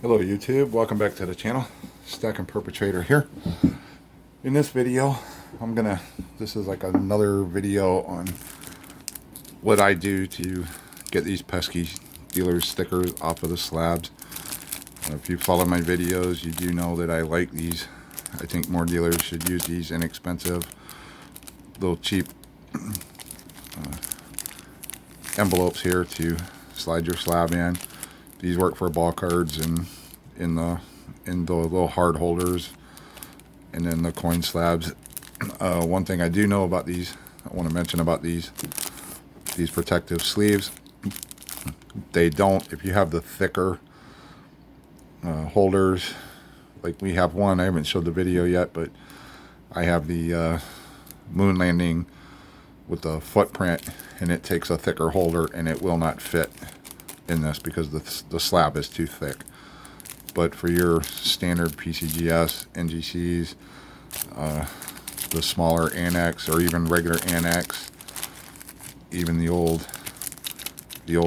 Hello YouTube, welcome back to the channel. Stack and Perpetrator here. In this video, this is like another video on what I do to get these pesky dealer stickers off of the slabs. If you follow my videos, you do know that I like these. I think more dealers should use these inexpensive, little cheap envelopes here to slide your slab in. These work for ball cards and in the little hard holders, and then the coin slabs. One thing I do know about these, I want to mention about these protective sleeves. They don't, if you have the thicker holders, like we have one, I haven't showed the video yet, but I have the moon landing with the footprint, and it takes a thicker holder and it will not fit in this because the slab is too thick. But for your standard PCGS, NGCs, the smaller Annex or even regular Annex, even the old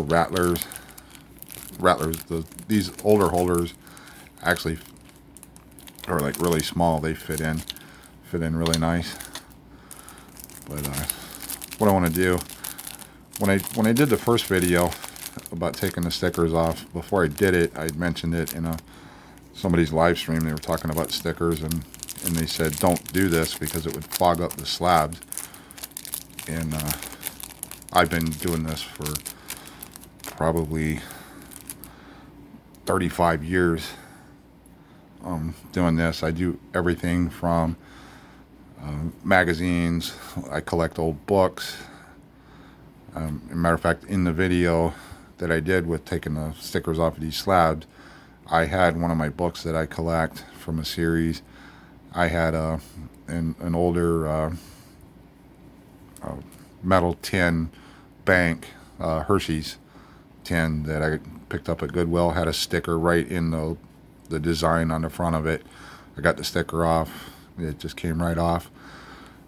Rattlers, these older holders actually are like really small. They fit in really nice. But what I want to do, when I did the first video about taking the stickers off, before I did it, I mentioned it in somebody's live stream. They were talking about stickers, and they said don't do this because it would fog up the slabs. And I've been doing this for probably 35 years. Doing this, I do everything from magazines. I collect old books. As a matter of fact, in the video that I did with taking the stickers off of these slabs, I had one of my books that I collect from a series. I had an older metal tin bank, Hershey's tin that I picked up at Goodwill. Had a sticker right in the design on the front of it. I got the sticker off. It just came right off.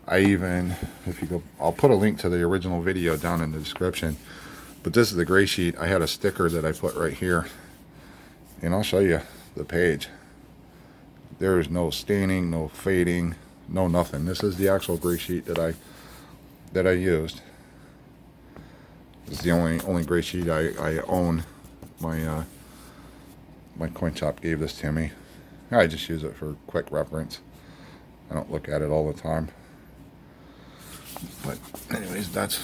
I even, if you go, I'll put a link to the original video down in the description. But this is the gray sheet. I had a sticker that I put right here, and I'll show you the page. There is no staining, no fading, no nothing. This is the actual gray sheet that I used. This is the only gray sheet I own. My coin shop gave this to me. I just use it for quick reference. I don't look at it all the time. But anyways, that's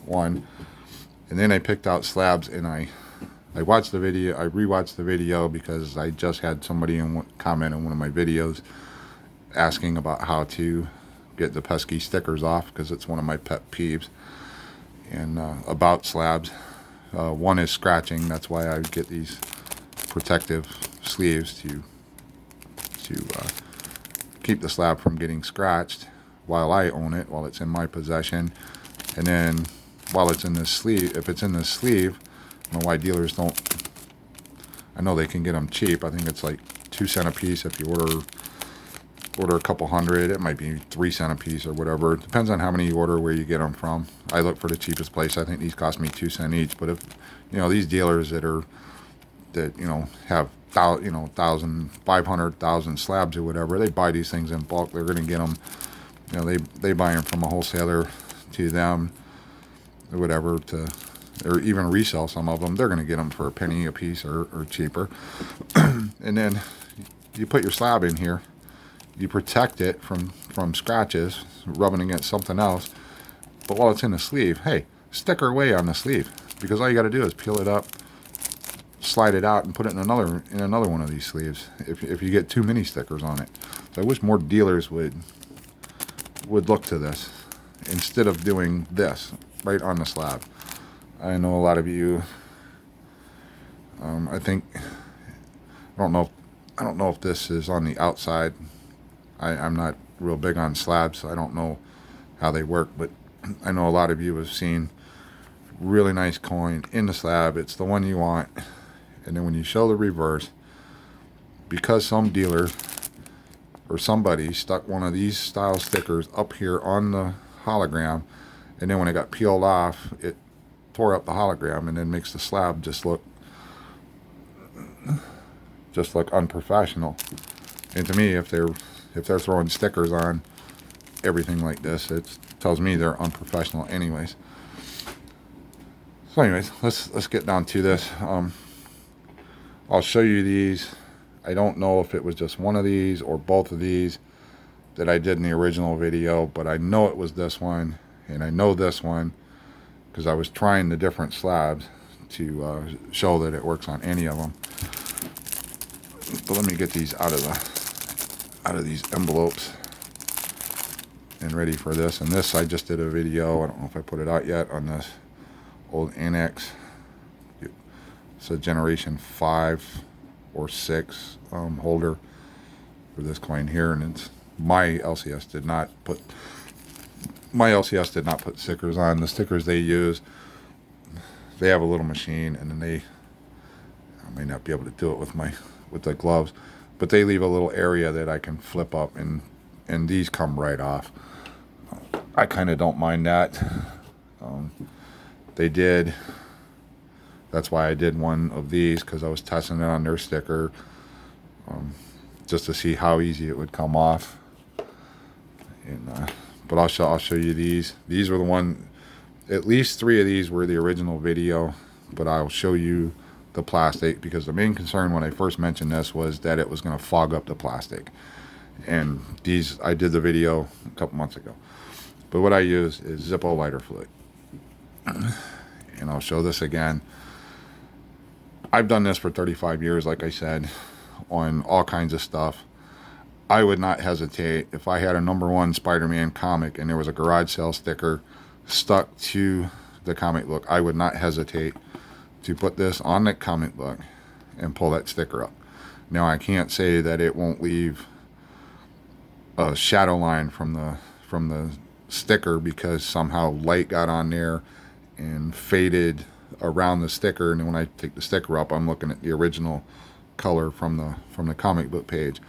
one. And then I picked out slabs, and I watched the video. I rewatched the video because I just had somebody comment on one of my videos asking about how to get the pesky stickers off, because it's one of my pet peeves. And about slabs, one is scratching. That's why I get these protective sleeves to keep the slab from getting scratched while I own it, while it's in my possession. And then while it's in this sleeve, if it's in this sleeve, I don't know why dealers don't. I know they can get them cheap. I think it's like 2 cents a piece if you order a couple hundred. It might be 3 cents a piece or whatever. It depends on how many you order, where you get them from. I look for the cheapest place. I think these cost me 2 cents each. But if these dealers that have 1,000, 500,000 slabs or whatever, they buy these things in bulk. They're going to get them. They buy them from a wholesaler to them or whatever, or even resell some of them. They're going to get them for a penny a piece or cheaper. And then you put your slab in here. You protect it from scratches, rubbing against something else. But while it's in the sleeve, hey, sticker away on the sleeve, because all you got to do is peel it up, slide it out, and put it in another one of these sleeves. If you get too many stickers on it, so I wish more dealers would look to this instead of doing this right on the slab. I know a lot of you. I don't know if this is on the outside. I'm not real big on slabs, so I don't know how they work, but I know a lot of you have seen really nice coin in the slab. It's the one you want, and then when you show the reverse, because some dealer or somebody stuck one of these style stickers up here on the hologram, and then when it got peeled off, it tore up the hologram and then makes the slab just look just look unprofessional. And to me, if they're throwing stickers on everything like this, it tells me they're unprofessional anyways. So anyways, let's get down to this. I'll show you these. I don't know if it was just one of these or both of these that I did in the original video, but I know it was this one, and I know this one because I was trying the different slabs to show that it works on any of them. But let me get these out of these envelopes and ready for this. And this, I just did a video, I don't know if I put it out yet, on this old annex. It's a generation 5 or 6 holder for this coin here, and it's my LCS did not put stickers on. The stickers they use, they have a little machine, and then I may not be able to do it with the gloves, but they leave a little area that I can flip up, and these come right off. I kind of don't mind that. They did. That's why I did one of these, because I was testing it on their sticker, just to see how easy it would come off. And but I'll show you these. These were the one. At least 3 of these were the original video, but I'll show you the plastic, because the main concern when I first mentioned this was that it was going to fog up the plastic. And these, I did the video a couple months ago. But what I use is Zippo lighter fluid. And I'll show this again. I've done this for 35 years, like I said, on all kinds of stuff. I would not hesitate if I had a #1 Spider-Man comic and there was a garage sale sticker stuck to the comic book. I would not hesitate to put this on the comic book and pull that sticker up. Now, I can't say that it won't leave a shadow line from the sticker, because somehow light got on there and faded around the sticker, and then when I take the sticker up, I'm looking at the original color from the comic book page.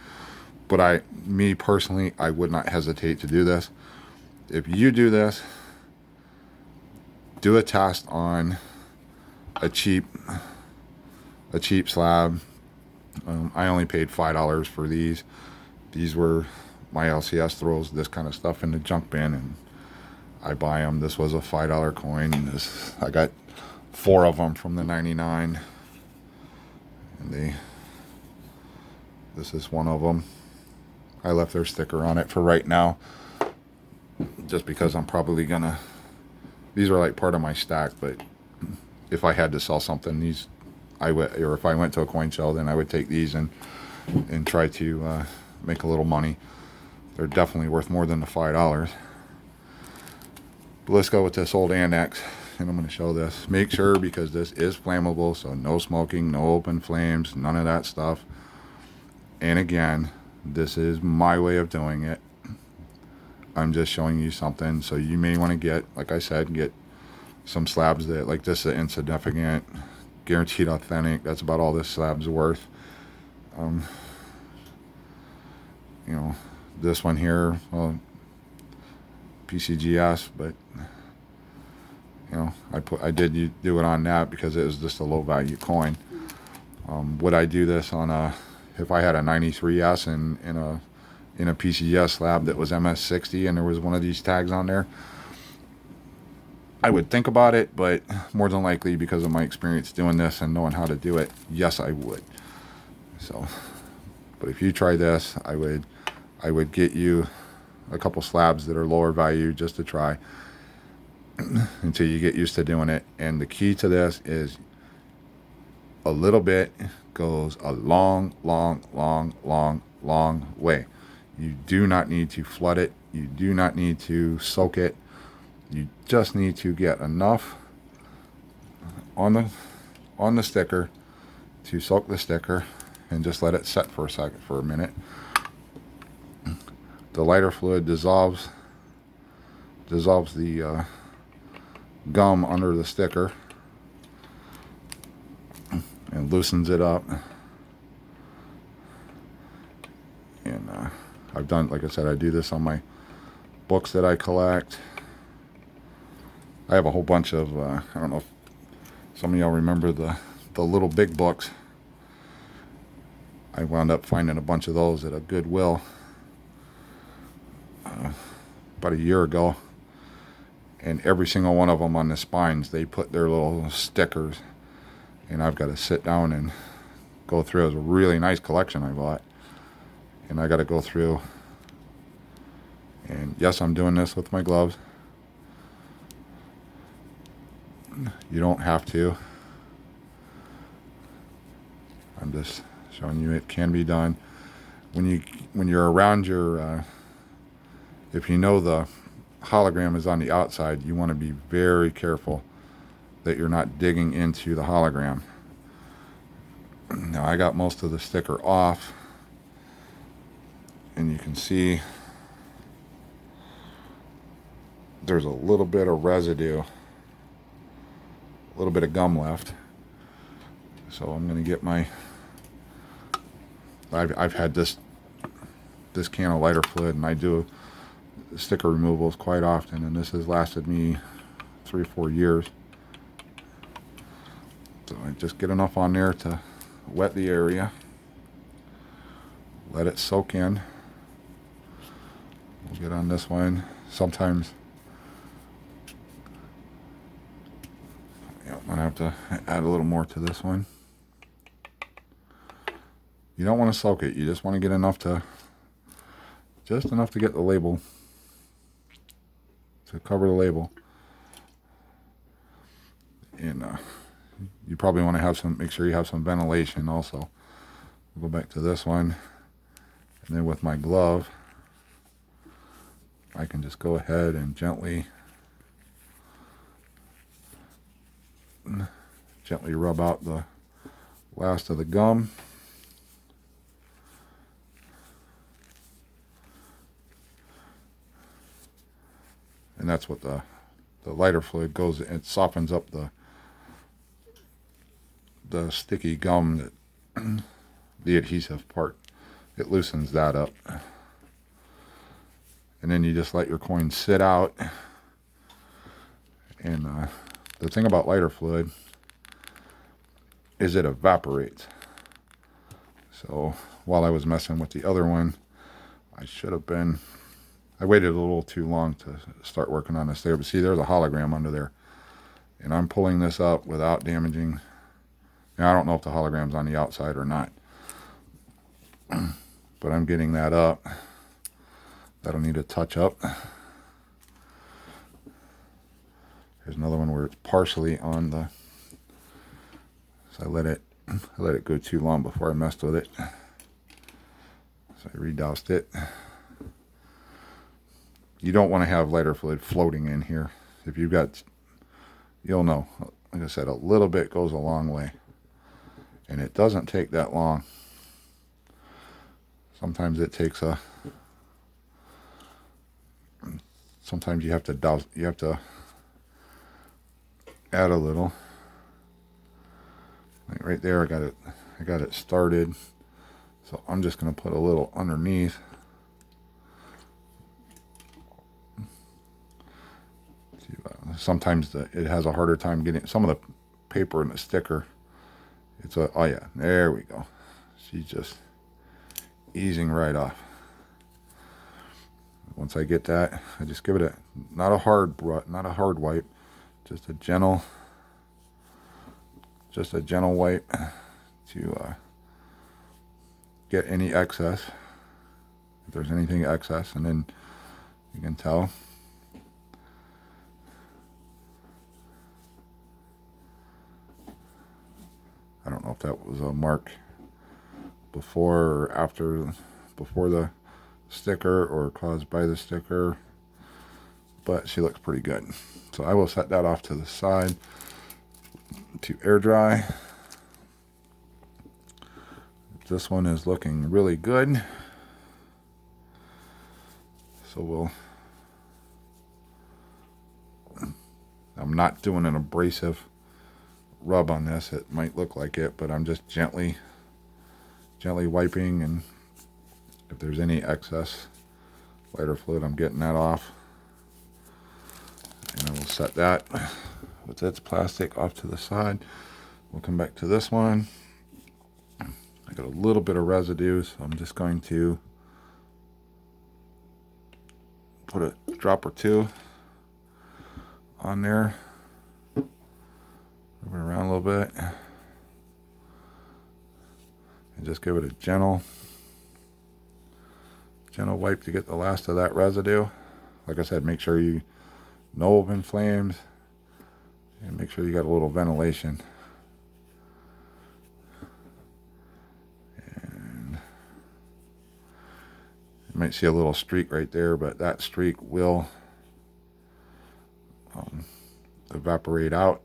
But me personally, I would not hesitate to do this. If you do this, do a test on a cheap slab. I only paid $5 for these. These were, my LCS throws this kind of stuff in the junk bin, and I buy them. This was a $5 coin. I got 4 of them from the 99, and this is one of them. I left their sticker on it for right now, just because I'm probably gonna. These are like part of my stack, but if I had to sell something, these I would, or if I went to a coin show, then I would take these and try to make a little money. They're definitely worth more than the $5. But let's go with this old annex, and I'm going to show this. Make sure, because this is flammable, so no smoking, no open flames, none of that stuff. And again, this is my way of doing it. I'm just showing you something, so you may want to get, like I said, get some slabs that, like this is insignificant, guaranteed authentic. That's about all this slab's worth. You know, this one here, well, PCGS, but you know, I did do it on that because it was just a low value coin. Would I do this on if I had a 93S in a PCGS slab that was MS60 and there was one of these tags on there? I would think about it, but more than likely, because of my experience doing this and knowing how to do it, yes, I would. So, but if you try this, I would get you a couple slabs that are lower value just to try until you get used to doing it. And the key to this is a little bit goes a long, long, long, long, long way. You do not need to flood it. You do not need to soak it. You just need to get enough on the sticker to soak the sticker and just let it set for a minute. The lighter fluid dissolves the gum under the sticker and loosens it up. And I've done, like I said, I do this on my books that I collect. I have a whole bunch of, I don't know if some of y'all remember the little big books. I wound up finding a bunch of those at a Goodwill about a year ago, and every single one of them on the spines, they put their little stickers, and I've got to sit down and go through. It was a really nice collection I bought, and I got to go through. And yes, I'm doing this with my gloves. You don't have to. I'm just showing you it can be done. When you're around your, if you know the hologram is on the outside, you want to be very careful that you're not digging into the hologram. Now I got most of the sticker off, and you can see there's a little bit of residue, a little bit of gum left. So I'm going to get my, I've had this can of lighter fluid, and I do sticker removals quite often, and this has lasted me 3 or 4 years. So I just get enough on there to wet the area, let it soak in. We'll get on this one. Sometimes I'm going to have to add a little more to this one. You don't want to soak it. You just want to get enough to, just enough to get the label, to cover the label. And you probably want to have some, make sure you have some ventilation also. We'll go back to this one. And then with my glove, I can just go ahead and gently rub out the last of the gum. And that's what the lighter fluid goes, it softens up the sticky gum, that the adhesive part, it loosens that up. And then you just let your coin sit out. And the thing about lighter fluid is it evaporates. So while I was messing with the other one, I waited a little too long to start working on this there. But see, there's a hologram under there. And I'm pulling this up without damaging. Now, I don't know if the hologram's on the outside or not. But I'm getting that up. That'll need a touch up. Here's another one where it's partially on the, so I let it go too long before I messed with it. So I redoused it. You don't want to have lighter fluid floating in here. If you've got, you'll know, like I said, a little bit goes a long way. And it doesn't take that long. Sometimes it takes sometimes you have to douse, you have to add a little. Like right there, I got it started. So I'm just going to put a little underneath. Sometimes it has a harder time getting some of the paper and the sticker. Oh yeah, there we go. She's just easing right off. Once I get that, I just give it not a hard wipe, just a gentle wipe to get any excess, if there's anything excess, and then you can tell. I don't know if that was a mark before or after, before the sticker or caused by the sticker, but she looks pretty good. So I will set that off to the side to air dry. This one is looking really good. So I'm not doing an abrasive rub on this. It might look like it, but I'm just gently wiping, and if there's any excess lighter fluid, I'm getting that off. And I will set that with its plastic off to the side. We'll come back to this one. I got a little bit of residue, so I'm just going to put a drop or two on there. Move it around a little bit. And just give it a gentle wipe to get the last of that residue. Like I said, make sure no open flames, and make sure you got a little ventilation. And you might see a little streak right there, but that streak will evaporate out.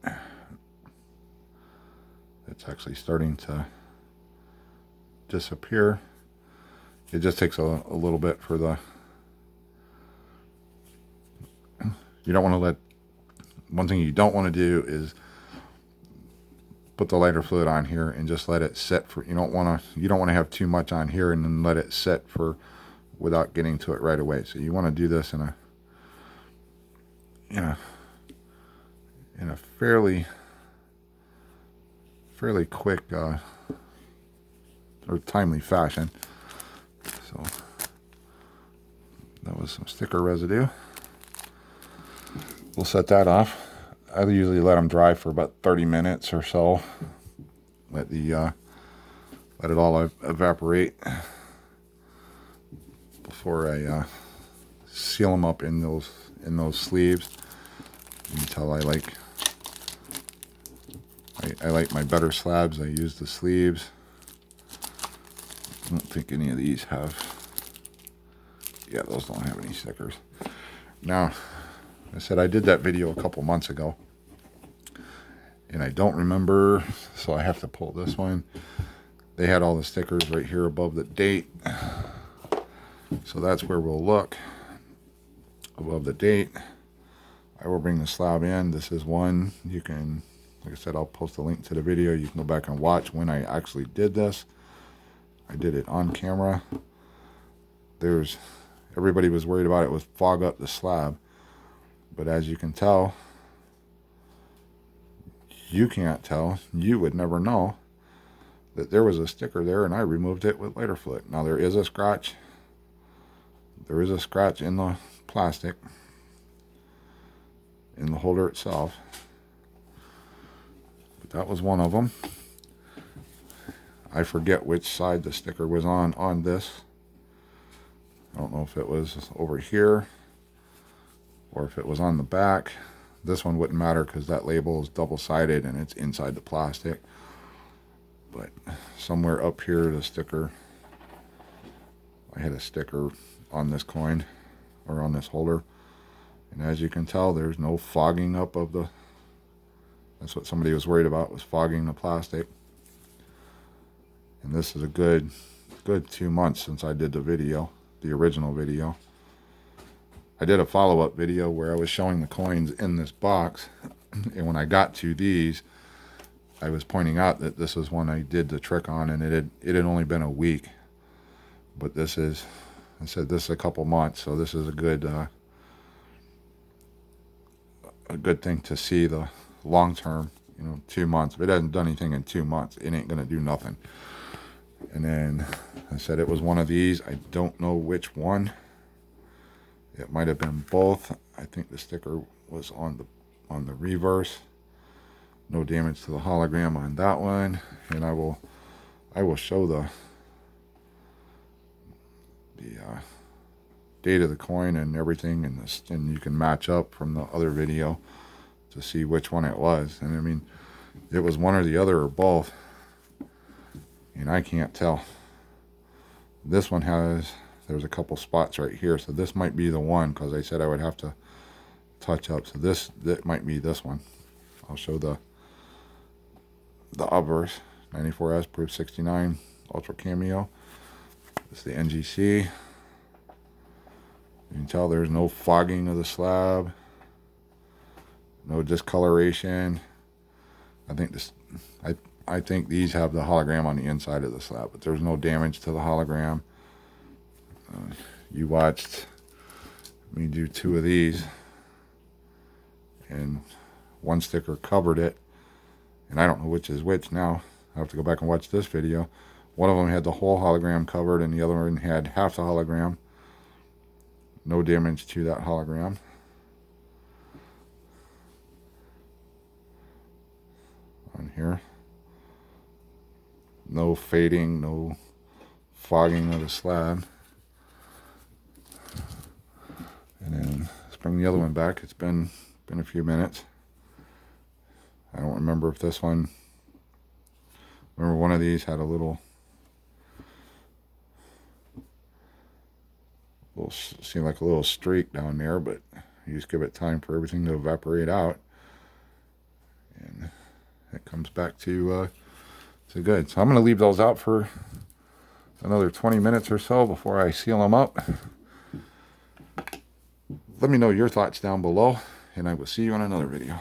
It's actually starting to disappear. It just takes a little bit for the... You don't want to let... One thing you don't want to do is put the lighter fluid on here and just let it sit for... You don't want to have too much on here and then let it sit for without getting to it right away. So you want to do this in a fairly quick or timely fashion. So that was some sticker residue. We'll set that off. I usually let them dry for about 30 minutes or so. Let it all evaporate before I seal them up in those sleeves. You can tell I like my better slabs. I use the sleeves. I don't think any of these have. Yeah, those don't have any stickers. Now, I said I did that video a couple months ago, and I don't remember, so I have to pull this one. They had all the stickers right here above the date, so that's where we'll look, above the date. I will bring the slab in. This is one. You can, like I said, I'll post a link to the video. You can go back and watch when I actually did this. I did it on camera. Everybody was worried about it would fog up the slab. But as you can tell, you can't tell, you would never know that there was a sticker there, and I removed it with lighter fluid. Now there is a scratch. There is a scratch in the plastic, in the holder itself. But that was one of them. I forget which side the sticker was on this. I don't know if it was over here or if it was on the back. This one wouldn't matter because that label is double-sided and it's inside the plastic. But somewhere up here, the sticker, I had a sticker on this coin or on this holder. And as you can tell, there's no fogging up of the... That's what somebody was worried about, was fogging the plastic. And this is a good 2 months since I did the video, the original video. I did a follow-up video where I was showing the coins in this box, and when I got to these, I was pointing out that this was one I did the trick on, and it had only been a week. But this is, I said this is a couple months, so this is a good thing to see the long term. 2 months. If it hasn't done anything in 2 months, it ain't gonna do nothing. And then I said it was one of these. I don't know which one. It might have been both. I think the sticker was on the reverse. No damage to the hologram on that one. And I will show the date of the coin and everything, and you can match up from the other video to see which one it was. And I mean, it was one or the other or both. And I can't tell. This one there's a couple spots right here, so this might be the one, because I said I would have to touch up. So that might be this one. I'll show the obverse. 94S proof 69 ultra cameo. This is the NGC. You can tell there's no fogging of the slab, no discoloration. I think these have the hologram on the inside of the slab, but there's no damage to the hologram. You watched me do 2 of these, and one sticker covered it, and I don't know which is which now. I have to go back and watch this video. One of them had the whole hologram covered, and the other one had half the hologram. No damage to that hologram. On here. No fading, no fogging of the slab. And then let's bring the other one back. It's been a few minutes. I don't remember if this one, remember one of these had a little seemed like a little streak down there, but you just give it time for everything to evaporate out, and it comes back to good. So I'm going to leave those out for another 20 minutes or so before I seal them up. Let me know your thoughts down below, and I will see you on another video.